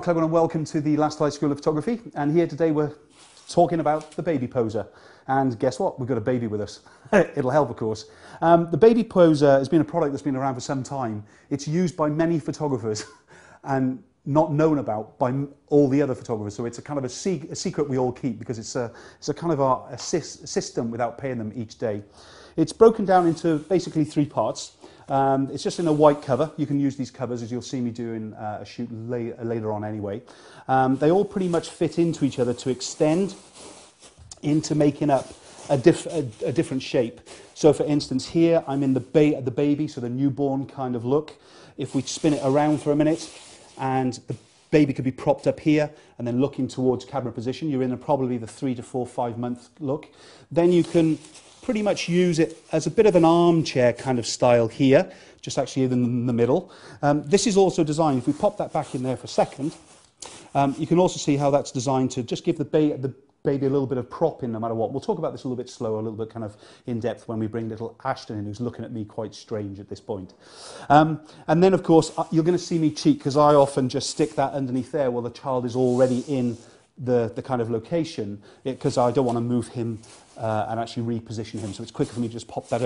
Mark Clever and welcome to the Lastolite School of Photography. And here today we're talking about the baby poser. And guess what? We've got a baby with us. It'll help, of course. The baby poser has been a product that's been around for some time. It's used by many photographers and not known about by all the other photographers. So it's a kind of a secret we all keep because it's a kind of a system without paying them each day. It's broken down into basically three parts. It's just in a white cover. You can use these covers as you'll see me doing a shoot later on anyway. They all pretty much fit into each other to extend into making up a different shape. So for instance here I'm in the baby, so the newborn kind of look. If we spin it around for a minute and the baby could be propped up here and then looking towards camera position, you're in probably the 3 to 4, 5 month look. Then you can pretty much use it as a bit of an armchair kind of style here, just actually in the middle. This is also designed, if we pop that back in there for a second, you can also see how that's designed to just give the baby a little bit of prop in no matter what. We'll talk about this a little bit slower, a little bit kind of in depth when we bring little Ashton in, who's looking at me quite strange at this point. And then of course you're going to see me cheat because I often just stick that underneath there while the child is already in the kind of location, because I don't want to move him and actually reposition him. So it's quicker for me to just pop that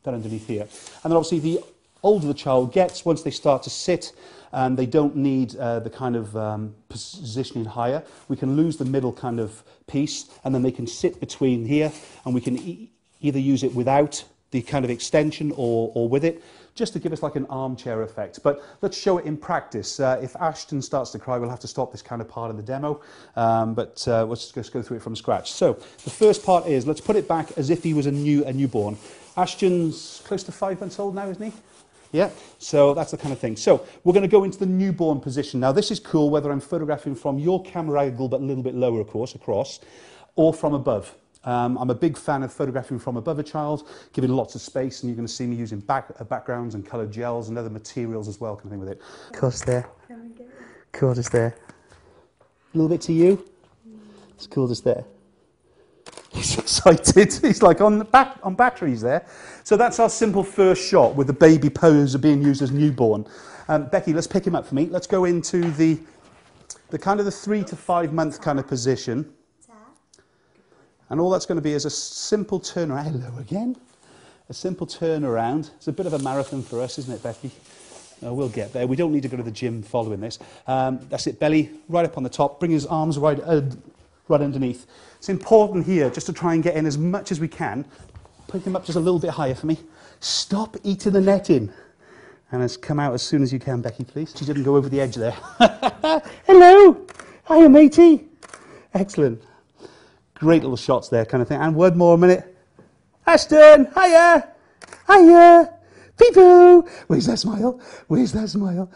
underneath here. And then obviously the older the child gets, once they start to sit and they don't need the kind of positioning higher, we can lose the middle kind of piece and then they can sit between here and we can either use it without the kind of extension or with it, just to give us like an armchair effect. But let's show it in practice. If Ashton starts to cry, we'll have to stop this kind of part of the demo, but let's just go through it from scratch. So the first part is, let's put it back as if he was a newborn. Ashton's close to 5 months old now, isn't he? Yeah, so that's the kind of thing. So we're going to go into the newborn position. Now this is cool whether I'm photographing from your camera angle, but a little bit lower, of course, across, or from above. I'm a big fan of photographing from above a child, giving lots of space, and you're going to see me using backgrounds and coloured gels and other materials as well, kind of thing with it. Cause there. Cool, just there. A little bit to you. It's cool, just there. He's excited. He's like on batteries there. So that's our simple first shot with the baby poser being used as newborn. Becky, let's pick him up for me. Let's go into the kind of the 3 to 5 month kind of position. And all that's going to be is a simple turnaround. Hello again. A simple turnaround. It's a bit of a marathon for us, isn't it, Becky? We'll get there. We don't need to go to the gym following this. That's it, belly right up on the top. Bring his arms right underneath. It's important here just to try and get in as much as we can. Pick him up just a little bit higher for me. Stop eating the netting. And let's come out as soon as you can, Becky, please. She didn't go over the edge there. Hello. Hiya, matey. Excellent. Great little shots there, kind of thing. And one more minute. Ashton, hiya, hiya, pee-poo. Where's that smile? Where's that smile?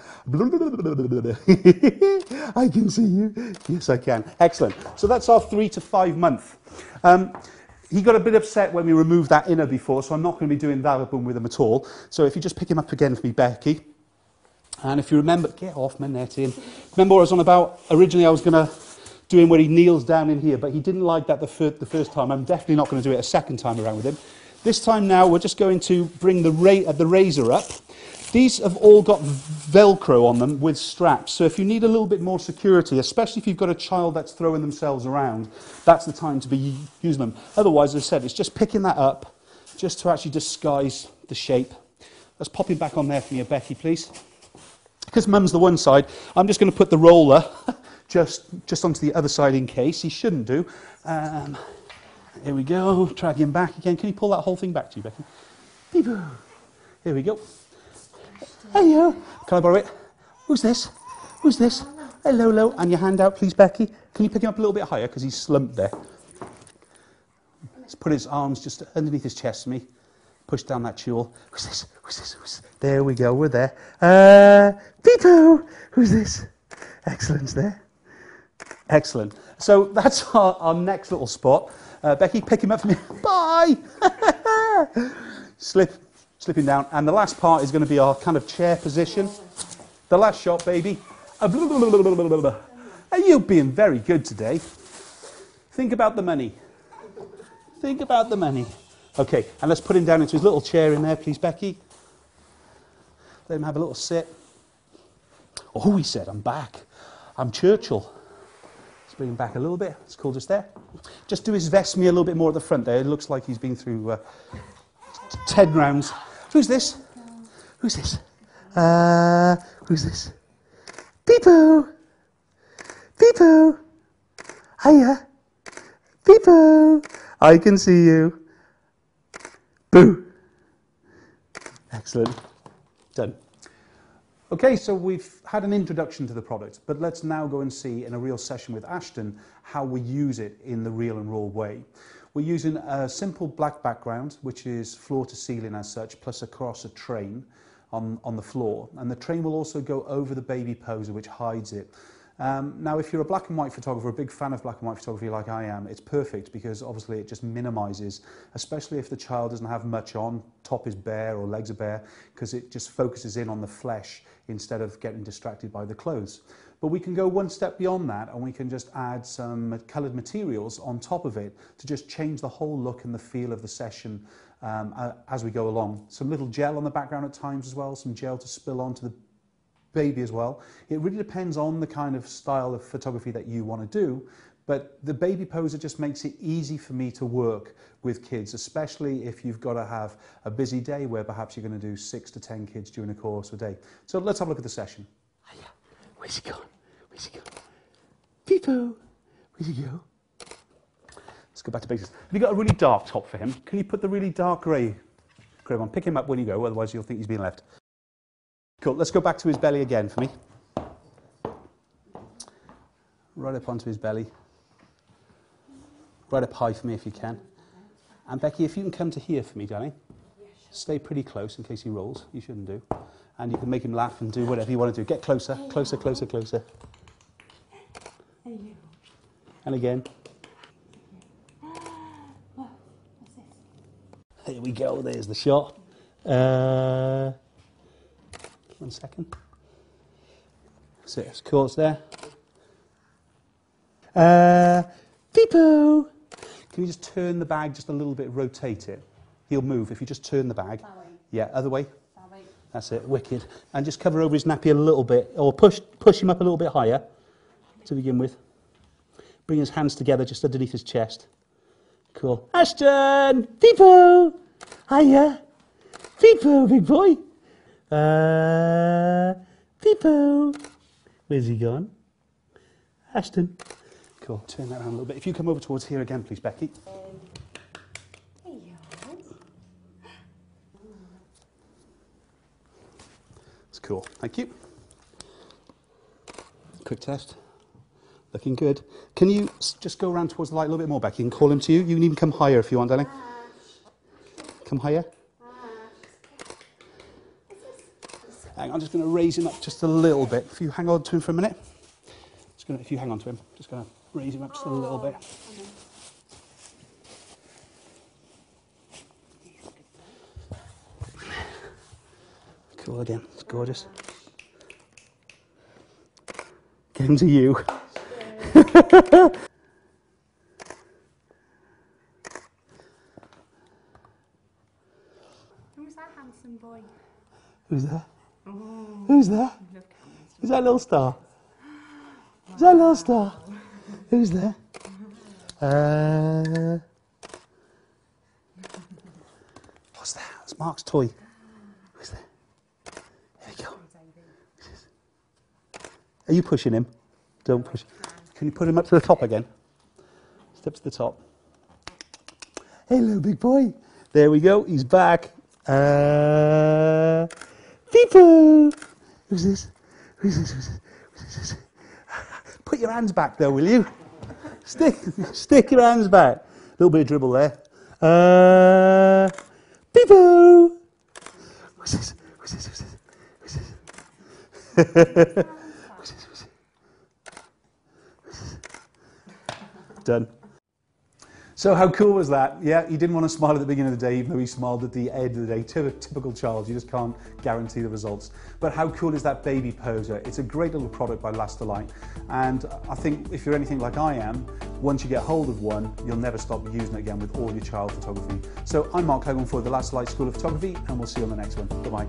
I can see you. Yes, I can. Excellent. So that's our 3 to 5 month. He got a bit upset when we removed that inner before, so I'm not going to be doing that with him at all. So if you just pick him up again for me, Becky. And if you remember, get off my netting. Remember what I was on about? Originally I was going to doing where he kneels down in here, but he didn't like that the first time. I'm definitely not going to do it a second time around with him. This time now, we're just going to bring the razor up. These have all got Velcro on them with straps, so if you need a little bit more security, especially if you've got a child that's throwing themselves around, that's the time to be using them. Otherwise, as I said, it's just picking that up, just to actually disguise the shape. Let's pop him back on there for me, Becky, please. Because Mum's the one side, I'm just going to put the roller just onto the other side in case. He shouldn't do. Here we go. Drag him back again. Can you pull that whole thing back to you, Becky? Beep-boo. Here we go. Hello. Can I borrow it? Who's this? Who's this? Hello, hello. And your hand out, please, Becky. Can you pick him up a little bit higher because he's slumped there? Let's put his arms just underneath his chest for me. Push down that tulle. Who's this? Who's this? Who's this? There we go. We're there. Beep-boo. Who's this? Excellent there. Excellent. So that's our next little spot. Becky, pick him up for me. Bye! Slipping down. And the last part is going to be our kind of chair position. The last shot, baby. You're being very good today. Think about the money. Think about the money. Okay, and let's put him down into his little chair in there, please, Becky. Let him have a little sit. Oh, he said, I'm back. I'm Churchill. Let's bring him back a little bit. It's cool just there. Just do his vest me a little bit more at the front there. It looks like he's been through 10 rounds. Who's this? Who's this? Who's this? Peepo! Peepo! Hiya! Peepo! I can see you. Boo! Excellent. Done. Okay, so we've had an introduction to the product, but let's now go and see in a real session with Ashton how we use it in the real and raw way. We're using a simple black background, which is floor to ceiling as such, plus across a train on the floor. And the train will also go over the baby poser, which hides it. Now, if you're a black and white photographer, a big fan of black and white photography like I am, it's perfect because obviously it just minimises, especially if the child doesn't have much on, top is bare or legs are bare, because it just focuses in on the flesh instead of getting distracted by the clothes. But we can go one step beyond that and we can just add some coloured materials on top of it to just change the whole look and the feel of the session as we go along. Some little gel on the background at times as well, some gel to spill onto the baby as well. It really depends on the kind of style of photography that you want to do, but the baby poser just makes it easy for me to work with kids, especially if you've got to have a busy day where perhaps you're going to do 6 to 10 kids during the course of a day. So let's have a look at the session. Hiya. Where's he gone? Where's he gone? Peepo! Where's he go? Let's go back to basics. Have you got a really dark top for him? Can you put the really dark grey on? Pick him up when you go, otherwise you'll think he's been left. Cool, let's go back to his belly again for me. Right up onto his belly. Right up high for me if you can. And Becky, if you can come to here for me, darling. Stay pretty close in case he rolls. You shouldn't do. And you can make him laugh and do whatever you want to do. Get closer, closer, closer, closer. And again. There we go, there's the shot. 1 second. So it's cool, it's there. Peepo! Can you just turn the bag just a little bit, rotate it? He'll move if you just turn the bag. Yeah, other way. That's it, wicked. And just cover over his nappy a little bit, or push him up a little bit higher to begin with. Bring his hands together just underneath his chest. Cool. Ashton! Peepo! Hiya! Peepo, big boy! Peepo! Where's he gone? Ashton. Cool, turn that around a little bit. If you come over towards here again, please, Becky. It's cool, thank you. Quick test. Looking good. Can you just go around towards the light a little bit more, Becky, and call him to you? You can even come higher if you want, darling. Come higher. Hang on, I'm just going to raise him up just a little bit. If you hang on to him for a minute. If you hang on to him, just going to raise him up just a little bit. Cool again, it's gorgeous. Get him to you. Who's that handsome boy? Who's that? Oh. Who's that? Is that little star? Is that little star? Who's there? What's that? It's Mark's toy. Who's there? There you go. Are you pushing him? Don't push. Can you put him up to the top again? Step to the top. Hello, big boy. There we go. He's back. Peepo! Who's this? Who's this? Who's this? Who's this? Put your hands back there, will you? Stick your hands back. A little bit of dribble there. Peepo! Who's this? Who's this? Who's this? Who's this? Who's this? Who's this? Who's this? Done. So how cool was that? Yeah, he didn't want to smile at the beginning of the day, even though he smiled at the end of the day. Typical child, you just can't guarantee the results. But how cool is that baby poser? It's a great little product by Lastolite. And I think if you're anything like I am, once you get hold of one, you'll never stop using it again with all your child photography. So I'm Mark Hogan for the Lastolite School of Photography, and we'll see you on the next one. Bye-bye.